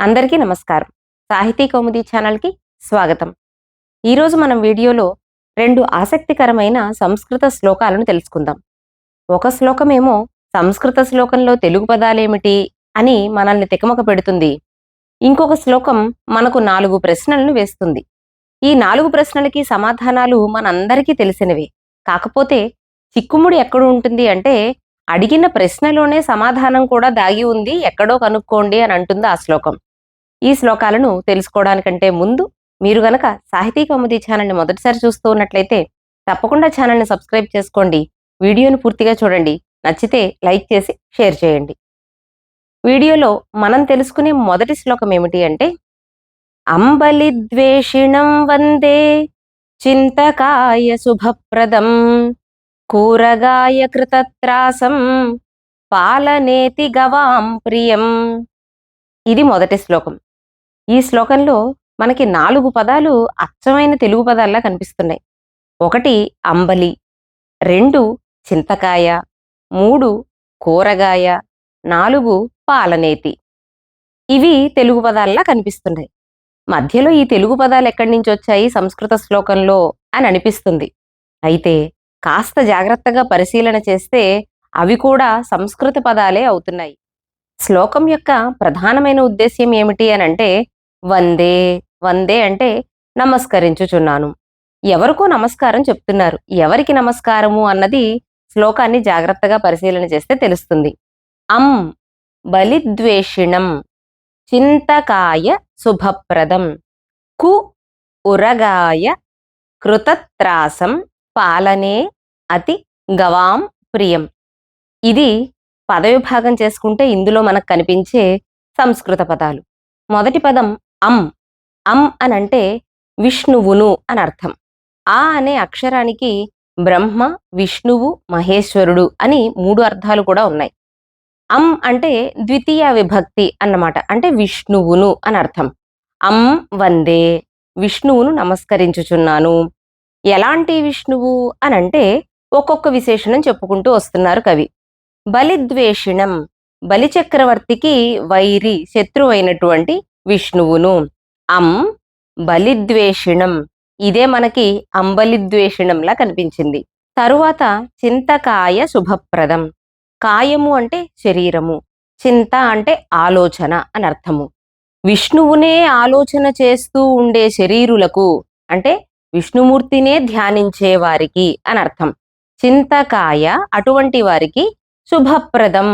అందరికీ నమస్కారం. సాహితీ కౌముది ఛానల్‌కి స్వాగతం. ఈరోజు మనం వీడియోలో 2 ఆసక్తికరమైన సంస్కృత శ్లోకాలను తెలుసుకుందాం. ఒక శ్లోకమేమో సంస్కృత శ్లోకంలో తెలుగు పదాలేమిటి అని మనల్ని తికమక పెడుతుంది. ఇంకొక శ్లోకం మనకు 4 ప్రశ్నలను వేస్తుంది. ఈ 4 ప్రశ్నలకి సమాధానాలు మనందరికీ తెలిసినవే. కాకపోతే చిక్కుముడి ఎక్కడ ఉంటుంది అంటే అడిగిన ప్రశ్నలోనే సమాధానం కూడా దాగి ఉంది, ఎక్కడో కనుక్కోండి అని అంటుంది ఆ శ్లోకం. ఈ శ్లోకాలను తెలుసుకోవడానికంటే ముందు మీరు గనక సాహితీ కౌముది ఛానల్ని మొదటిసారి చూస్తూ ఉన్నట్లయితే తప్పకుండా ఛానల్ని సబ్స్క్రైబ్ చేసుకోండి. వీడియోను పూర్తిగా చూడండి. నచ్చితే లైక్ చేసి షేర్ చేయండి. వీడియోలో మనం తెలుసుకునే మొదటి శ్లోకం ఏమిటి అంటే అంబలిద్వేషిణం వందే చింతకాయ శుభప్రదం కూరగాయ కృతత్రాసం పాలనేతి గవాం ప్రియం. ఇది మొదటి శ్లోకం. ఈ శ్లోకంలో మనకి 4 పదాలు అచ్చమైన తెలుగు పదాల్లా కనిపిస్తున్నాయి. 1 అంబలి, 2 చింతకాయ, 3 కూరగాయ, 4 పాలనేతి. ఇవి తెలుగు పదాల్లా కనిపిస్తున్నాయి. మధ్యలో ఈ తెలుగు పదాలు ఎక్కడి నుంచి వచ్చాయి సంస్కృత శ్లోకంలో అని అనిపిస్తుంది. అయితే కాస్త జాగ్రత్తగా పరిశీలన చేస్తే అవి కూడా సంస్కృత పదాలే అవుతున్నాయి. శ్లోకం యొక్క ప్రధానమైన ఉద్దేశ్యం ఏమిటి అని అంటే వందే. వందే అంటే నమస్కరించుచున్నాను. ఎవరికో నమస్కారం చెప్తున్నారు. ఎవరికి నమస్కారము అన్నది శ్లోకాన్ని జాగ్రత్తగా పరిశీలన చేస్తే తెలుస్తుంది. అం బలిద్వేషిణం చింతకాయ శుభప్రదం కు ఉరగాయ కృతత్రాసం పాలనే అతి గవాం ప్రియం. ఇది పదవిభాగం చేసుకుంటే ఇందులో మనకు కనిపించే సంస్కృత పదాలు. మొదటి పదం అం. అం అనంటే విష్ణువును అని అర్థం. ఆ అనే అక్షరానికి బ్రహ్మ, విష్ణువు, మహేశ్వరుడు అని 3 అర్థాలు కూడా ఉన్నాయి. అం అంటే ద్వితీయ విభక్తి అన్నమాట. అంటే విష్ణువును అని అర్థం. అం వందే, విష్ణువును నమస్కరించుచున్నాను. ఎలాంటి విష్ణువు అనంటే ఒక్కొక్క విశేషణం చెప్పుకుంటూ వస్తున్నారు కవి. బలిద్వేషిణం, బలిచక్రవర్తికి వైరి, శత్రువైనటువంటి విష్ణువును. అం బలిద్వేషిణం, ఇదే మనకి అంబలిద్వేషిణంలా కనిపించింది. తరువాత చింతకాయ శుభప్రదం. కాయము అంటే శరీరము, చింత అంటే ఆలోచన అని అర్థము. విష్ణువునే ఆలోచన చేస్తూ ఉండే శరీరులకు అంటే విష్ణుమూర్తినే ధ్యానించే వారికి అని అర్థం. చింతకాయ అటువంటి వారికి శుభప్రదం,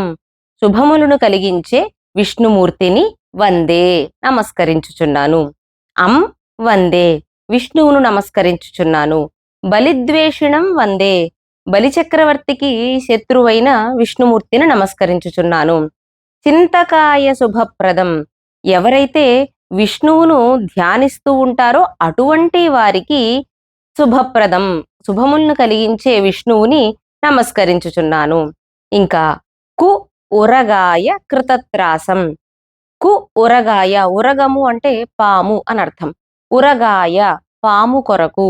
శుభములను కలిగించే విష్ణుమూర్తిని వందే, నమస్కరించుచున్నాను. అం వందే, విష్ణువును నమస్కరించుచున్నాను. బలిద్వేషిణం వందే, బలిచక్రవర్తికి శత్రువైన విష్ణుమూర్తిని నమస్కరించుచున్నాను. చింతకాయ శుభప్రదం, ఎవరైతే విష్ణువును ధ్యానిస్తూ ఉంటారో అటువంటి వారికి శుభప్రదం, శుభములను కలిగించే విష్ణువుని నమస్కరించుచున్నాను. ఇంకా కు ఉరగాయ కృతత్రాసం. కు ఉరగాయ, ఉరగము అంటే పాము అని అర్థం. ఉరగాయ పాము కొరకు.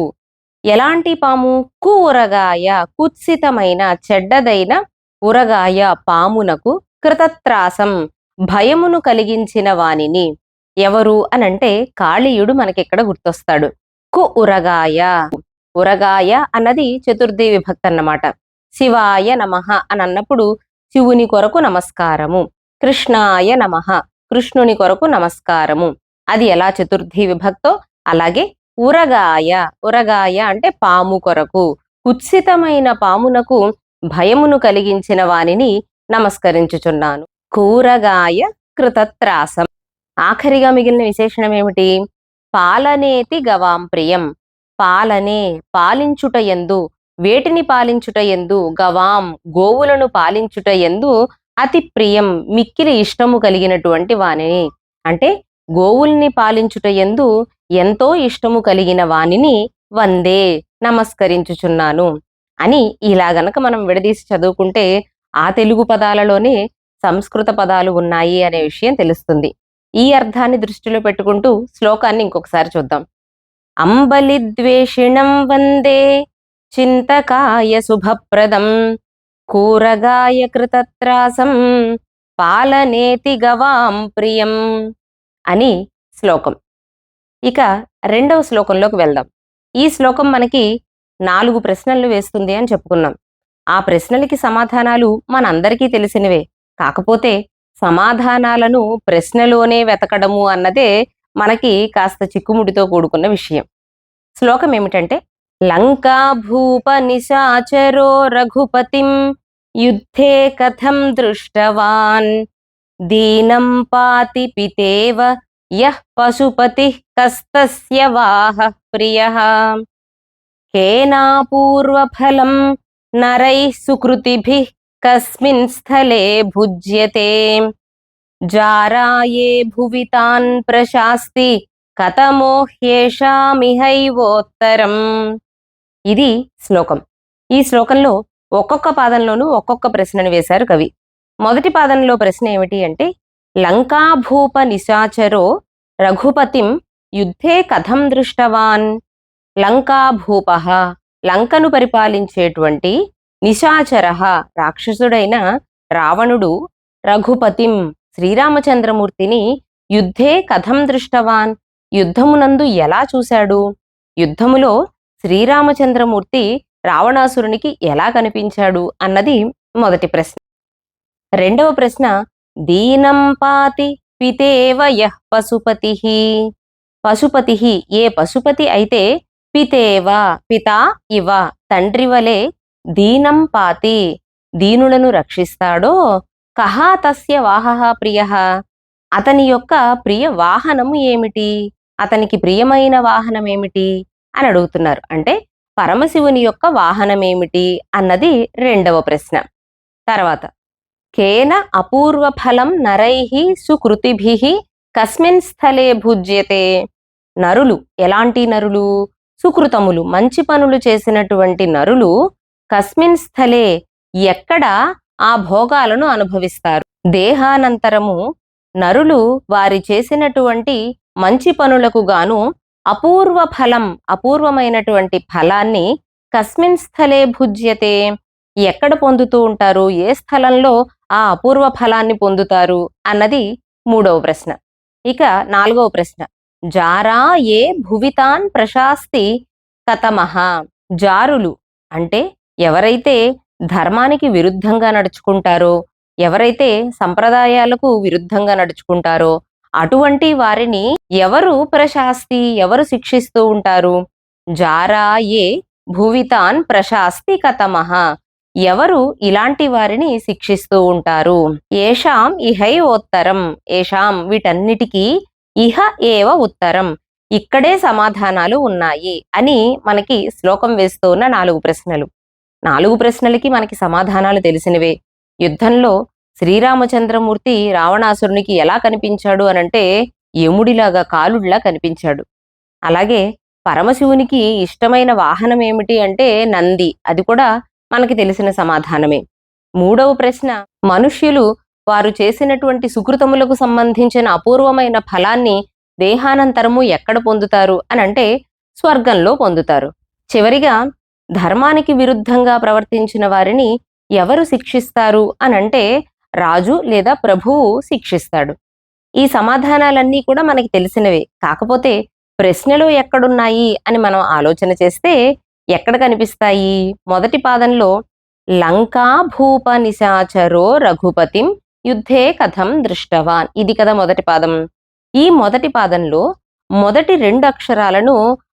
ఎలాంటి పాము? కు ఉరగాయ, కుత్సితమైన చెడ్డదైన ఉరగాయ పామునకు కృతత్రాసం, భయమును కలిగించిన వానిని. ఎవరు అనంటే కాళీయుడు మనకిక్కడ గుర్తొస్తాడు. కు ఉరగాయ. ఉరగాయ అన్నది చతుర్థి విభక్తి అన్నమాట. శివాయ నమః అని అన్నప్పుడు శివుని కొరకు నమస్కారము. కృష్ణాయ నమః, కృష్ణుని కొరకు నమస్కారము. అది ఎలా చతుర్థి విభక్తో అలాగే ఉరగాయ. ఉరగాయ అంటే పాము కొరకు, కుత్సితమైన పామునకు భయమును కలిగించిన వానిని నమస్కరించుచున్నాను. కూరగాయ కృతత్రాసం. ఆఖరిగా మిగిలిన విశేషణం ఏమిటి? పాలనేతి గవాం ప్రియం. పాలనే, పాలించుట యందు. వేటిని పాలించుట యందు? గవాం, గోవులను పాలించుట యందు అతి ప్రియం, మిక్కిలి ఇష్టము కలిగినటువంటి వానిని. అంటే గోవుల్ని పాలించుట యందు ఎంతో ఇష్టము కలిగిన వానిని వందే, నమస్కరించుచున్నాను అని ఇలా గనక మనం విడదీసి చదువుకుంటే ఆ తెలుగు పదాలలోనే సంస్కృత పదాలు ఉన్నాయి అనే విషయం తెలుస్తుంది. ఈ అర్థాన్ని దృష్టిలో పెట్టుకుంటూ శ్లోకాన్ని ఇంకొకసారి చూద్దాం. అంబలిద్వేషిణం వందే చింతకాయ శుభప్రదం కూరగాయ కృతత్రాసం పాలనేతి గవాం ప్రియం అని శ్లోకం. ఇక రెండవ శ్లోకంలోకి వెళ్దాం. ఈ శ్లోకం మనకి 4 ప్రశ్నలు వేస్తుంది అని చెప్పుకున్నాం. ఆ ప్రశ్నలకి సమాధానాలు మనందరికీ తెలిసినవే. కాకపోతే సమాధానాలను ప్రశ్నలోనే వెతకడము అన్నదే మనకి కాస్త చిక్కుముడితో కూడుకున్న విషయం. శ్లోకం ఏమిటంటే, లంకా భూప నిశాచరో రఘుపతిం యుద్ధే కథం దృష్టవాన్ దీనం పాతి పితేవ యః పశుపతిః కస్తస్య వాహః ప్రియః కేనాపూర్వఫలం నరైః సుకృతిభిః కస్మిన్ స్థలే భుజ్యతే జారాయే భువి తాన్ ప్రశాస్తి కథమో హ్యేషామిహైవోత్తరం. ఇది శ్లోకం. ఈ శ్లోకంలో ఒక్కొక్క పాదంలోనూ ఒక్కొక్క ప్రశ్నను వేశారు కవి. మొదటి పాదంలో ప్రశ్న ఏమిటి అంటే, లంకాభూప నిశాచరో రఘుపతిం యుద్ధే కథం దృష్టవాన్. లంకాభూప, లంకను పరిపాలించేటువంటి, నిశాచర, రాక్షసుడైన రావణుడు, రఘుపతిం, శ్రీరామచంద్రమూర్తిని యుద్ధే కథం దృష్టవాన్, యుద్ధమునందు ఎలా చూశాడు, యుద్ధములో శ్రీరామచంద్రమూర్తి రావణాసురునికి ఎలా కనిపించాడు అన్నది మొదటి ప్రశ్న. రెండవ ప్రశ్న, దీనం పాతి పితేవ యః పశుపతిః. పశుపతిః, ఏ పశుపతి అయితే, పితేవ, పితా ఇవ, తండ్రి వలె, దీనం పాతి, దీనులను రక్షిస్తాడో, కహా తస్య వాహః ప్రియః, అతని యొక్క ప్రియ వాహనము ఏమిటి, అతనికి ప్రియమైన వాహనం ఏమిటి అని అడుగుతున్నారు. అంటే పరమశివుని యొక్క వాహనమేమిటి అన్నది రెండవ ప్రశ్న. తర్వాత, కేన అపూర్వఫలం నరైః సుకృతిభిః కస్మిన్ స్థలే భుజ్యతే. నరులు, ఎలాంటి నరులు, సుకృతములు, మంచి పనులు చేసినటువంటి నరులు, కస్మిన్ స్థలే, ఎక్కడ ఆ భోగాలను అనుభవిస్తారు. దేహానంతరము నరులు వారి చేసినటువంటి మంచి పనులకు గాను అపూర్వ ఫలం, అపూర్వమైనటువంటి ఫలాన్ని, కస్మిన్ స్థలే భుజ్యతే, ఎక్కడ పొందుతూ ఉంటారు, ఏ స్థలంలో ఆ అపూర్వ ఫలాన్ని పొందుతారు అన్నది మూడవ ప్రశ్న. ఇక నాలుగవ ప్రశ్న, జారా ఏ భువితాన్ ప్రశాస్తి కతమః. జారులు అంటే ఎవరైతే ధర్మానికి విరుద్ధంగా నడుచుకుంటారో, ఎవరైతే సంప్రదాయాలకు విరుద్ధంగా నడుచుకుంటారో అటువంటి వారిని ఎవరు ప్రశాస్తి, ఎవరు శిక్షిస్తూ ఉంటారు. జారా ఏ భువితాన్ ప్రశాస్తి కతమః, ఎవరు ఇలాంటి వారిని శిక్షిస్తూ ఉంటారు. ఏషాం ఇహైవోత్తరం, ఏషాం, వీటన్నిటికీ, ఇహ ఏవ ఉత్తరం, ఇక్కడే సమాధానాలు ఉన్నాయి అని మనకి శ్లోకం వేస్తూ ఉన్న 4 ప్రశ్నలు. 4 ప్రశ్నలకి మనకి సమాధానాలు తెలిసినవే. యుద్ధంలో శ్రీరామచంద్రమూర్తి రావణాసురునికి ఎలా కనిపించాడు అనంటే, యముడిలాగా, కాలుడిలా కనిపించాడు. అలాగే పరమశివునికి ఇష్టమైన వాహనం ఏమిటి అంటే నంది, అది కూడా మనకి తెలిసిన సమాధానమే. మూడవ ప్రశ్న, మనుష్యులు వారు చేసినటువంటి సుకృతములకు సంబంధించిన అపూర్వమైన ఫలాన్ని దేహానంతరము ఎక్కడ పొందుతారు అనంటే స్వర్గంలో పొందుతారు. చివరిగా, ధర్మానికి విరుద్ధంగా ప్రవర్తించిన వారిని ఎవరు శిక్షిస్తారు అనంటే రాజు లేదా ప్రభువు శిక్షిస్తాడు. ఈ సమాధానాలన్నీ కూడా మనకి తెలిసినవే. కాకపోతే ప్రశ్నలు ఎక్కడున్నాయి అని మనం ఆలోచన చేస్తే ఎక్కడ కనిపిస్తాయి? మొదటి పాదంలో లంకా భూప నిశాచరో రఘుపతిం యుద్ధే కథం దృష్టవాన్, ఇది కదా మొదటి పాదం. ఈ మొదటి పాదంలో మొదటి 2 అక్షరాలను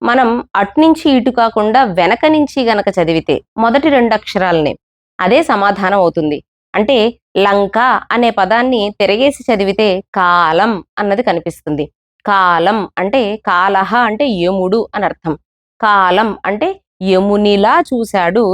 మనం అట్నుంచి ఇటు కాకుండా వెనక నుంచి గనక చదివితే, మొదటి 2 అక్షరాలనే, అదే సమాధానం అవుతుంది. అంటే లంక అనే పదాన్ని తిరగేసి చదివితే కాలం అన్నది కనిపిస్తుంది. కాలం అంటే, కాలహ అంటే యముడు అని అర్థం. కాలం అంటే యమునిలా చూశాడు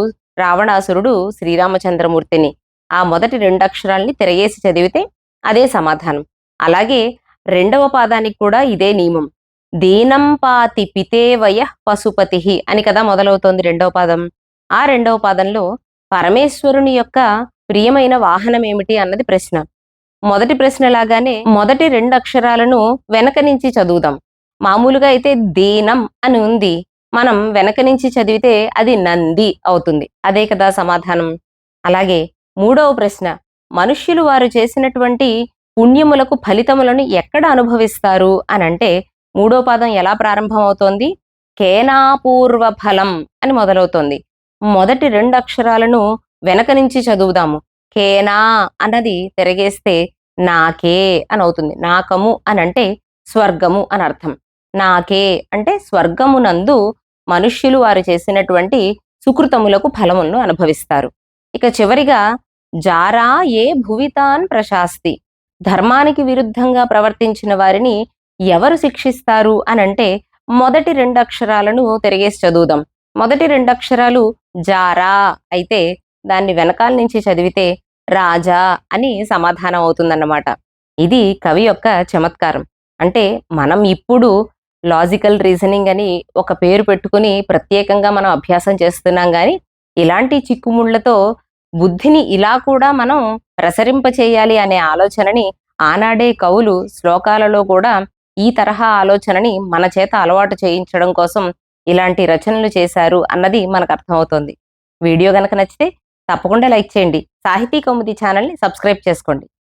రావణాసురుడు శ్రీరామచంద్రమూర్తిని. ఆ మొదటి 2 అక్షరాల్ని తిరగేసి చదివితే అదే సమాధానం. అలాగే రెండవ పాదానికి కూడా ఇదే నియమం. దీనం పాతి పితేవయ పశుపతిః అని కదా మొదలవుతోంది రెండవ పాదం. ఆ రెండవ పాదంలో పరమేశ్వరుని యొక్క ప్రియమైన వాహనం ఏమిటి అన్నది ప్రశ్న. మొదటి ప్రశ్న లాగానే మొదటి 2 అక్షరాలను వెనక నుంచి చదువుదాం. మామూలుగా అయితే దీనం అని ఉంది, మనం వెనక నుంచి చదివితే అది నంది అవుతుంది. అదే కదా సమాధానం. అలాగే మూడవ ప్రశ్న, మనుష్యులు వారు చేసినటువంటి పుణ్యములకు ఫలితములను ఎక్కడ అనుభవిస్తారు అనంటే మూడో పాదం ఎలా ప్రారంభమవుతోంది? కేనాపూర్వ ఫలం అని మొదలవుతోంది. మొదటి 2 అక్షరాలను వెనక నుంచి చదువుదాము. కేనా అన్నది తిరగేస్తే నాకే అనవుతుంది. నాకము అనంటే స్వర్గము అనర్థం. నాకే అంటే స్వర్గమునందు మనుష్యులు వారు చేసినటువంటి సుకృతములకు ఫలములను అనుభవిస్తారు. ఇక చివరిగా జారా ఏ భువితాన్ ప్రశాస్తి, ధర్మానికి విరుద్ధంగా ప్రవర్తించిన వారిని ఎవరు శిక్షిస్తారు అనంటే మొదటి 2 అక్షరాలను తిరిగేసి చదువుదాం. మొదటి 2 అక్షరాలు జారా అయితే దాన్ని వెనకాల నుంచి చదివితే రాజా అని సమాధానం అవుతుందన్నమాట. ఇది కవి యొక్క చమత్కారం. అంటే మనం ఇప్పుడు లాజికల్ రీజనింగ్ అని ఒక పేరు పెట్టుకుని ప్రత్యేకంగా మనం అభ్యాసం చేస్తున్నాం గాని, ఇలాంటి చిక్కుముళ్లతో బుద్ధిని ఇలా కూడా మనం ప్రసరింపచేయాలి అనే ఆలోచనని ఆనాడే కవులు శ్లోకాలలో కూడా ఈ తరహా ఆలోచనని మన చేత అలవాటు చేయించడం కోసం ఇలాంటి రచనలు చేశారు అన్నది మనకు అర్థమవుతోంది. వీడియో గనక నచ్చితే తప్పకుండా లైక్ చేయండి. సాహితీ కౌముది ఛానల్‌ని సబ్స్క్రైబ్ చేసుకోండి.